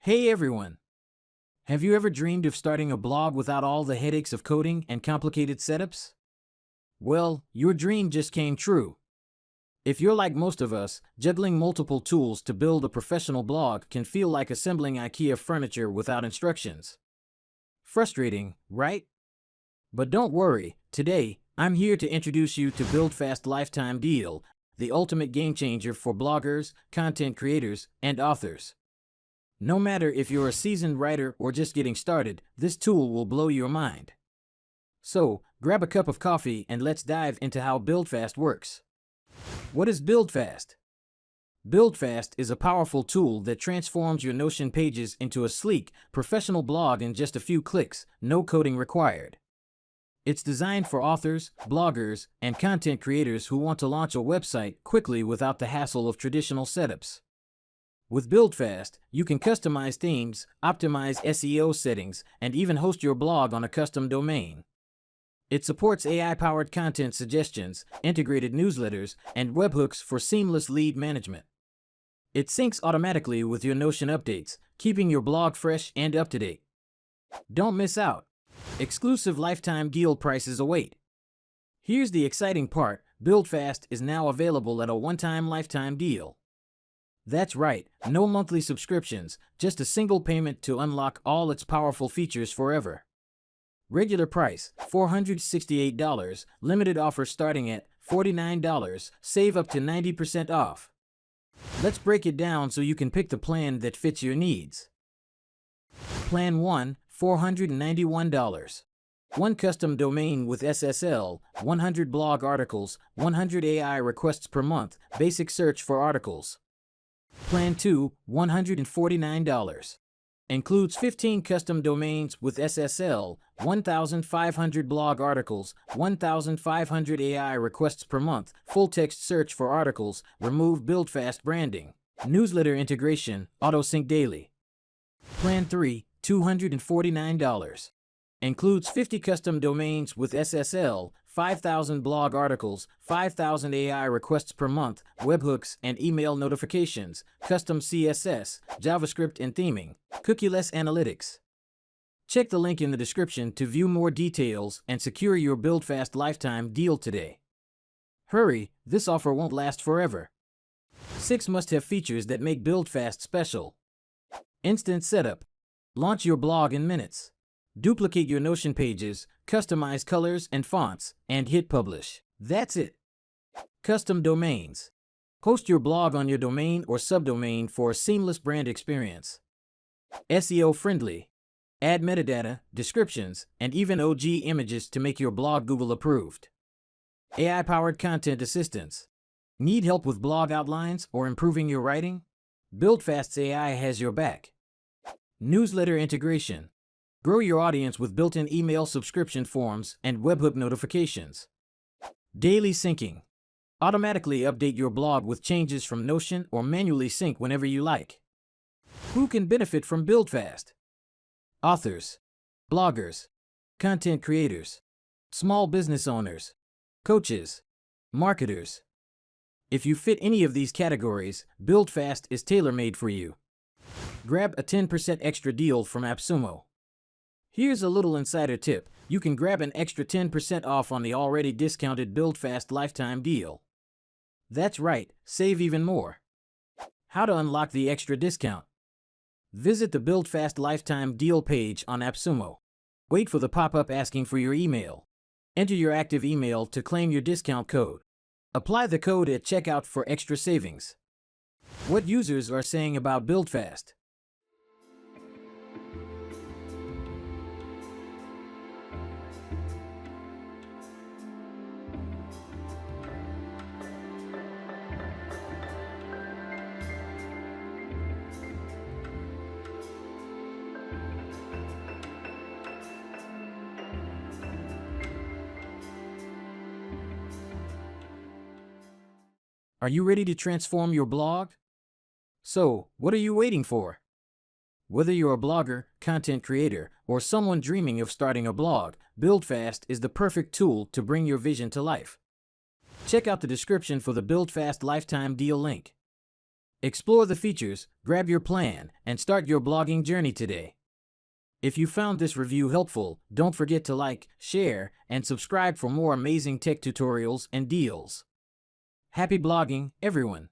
Hey everyone! Have you ever dreamed of starting a blog without all the headaches of coding and complicated setups? Well, your dream just came true. If you're like most of us, juggling multiple tools to build a professional blog can feel like assembling IKEA furniture without instructions. Frustrating, right? But don't worry, today, I'm here to introduce you to Buildfast Lifetime Deal, the ultimate game changer for bloggers, content creators, and authors. No matter if you're a seasoned writer or just getting started, this tool will blow your mind. So, grab a cup of coffee and let's dive into how Buildfast works. What is Buildfast? Buildfast is a powerful tool that transforms your Notion pages into a sleek, professional blog in just a few clicks, no coding required. It's designed for authors, bloggers, and content creators who want to launch a website quickly without the hassle of traditional setups. With Buildfast, you can customize themes, optimize SEO settings, and even host your blog on a custom domain. It supports AI-powered content suggestions, integrated newsletters, and webhooks for seamless lead management. It syncs automatically with your Notion updates, keeping your blog fresh and up-to-date. Don't miss out. Exclusive lifetime deal prices await. Here's the exciting part: Buildfast is now available at a one-time lifetime deal. That's right, no monthly subscriptions, just a single payment to unlock all its powerful features forever. Regular price, $468, limited offer starting at $49, save up to 90% off. Let's break it down so you can pick the plan that fits your needs. Plan 1, $491. One custom domain with SSL, 100 blog articles, 100 AI requests per month, basic search for articles. Plan 2, $149. Includes 15 custom domains with SSL, 1,500 blog articles, 1,500 AI requests per month, full text search for articles, remove Buildfast branding, newsletter integration, auto-sync daily. Plan 3, $249. Includes 50 custom domains with SSL, 5,000 blog articles, 5,000 AI requests per month, webhooks and email notifications, custom CSS, JavaScript and theming, cookieless analytics. Check the link in the description to view more details and secure your Buildfast lifetime deal today. Hurry, this offer won't last forever. 6 must-have features that make Buildfast special. Instant setup. Launch your blog in minutes. Duplicate your Notion pages, customize colors and fonts, and hit publish. That's it. Custom domains. Host your blog on your domain or subdomain for a seamless brand experience. SEO-friendly. Add metadata, descriptions, and even OG images to make your blog Google-approved. AI-powered content assistance. Need help with blog outlines or improving your writing? Buildfast's AI has your back. Newsletter integration. Grow your audience with built-in email subscription forms and webhook notifications. Daily syncing. Automatically update your blog with changes from Notion or manually sync whenever you like. Who can benefit from Buildfast? Authors, bloggers, content creators, small business owners, coaches, marketers. If you fit any of these categories, Buildfast is tailor-made for you. Grab a 10% extra deal from AppSumo. Here's a little insider tip: you can grab an extra 10% off on the already discounted Buildfast lifetime deal. That's right, save even more. How to unlock the extra discount? Visit the Buildfast lifetime deal page on AppSumo. Wait for the pop-up asking for your email. Enter your active email to claim your discount code. Apply the code at checkout for extra savings. What users are saying about Buildfast? Are you ready to transform your blog? So, what are you waiting for? Whether you're a blogger, content creator, or someone dreaming of starting a blog, Buildfast is the perfect tool to bring your vision to life. Check out the description for the Buildfast lifetime deal link. Explore the features, grab your plan, and start your blogging journey today. If you found this review helpful, don't forget to like, share, and subscribe for more amazing tech tutorials and deals. Happy blogging, everyone!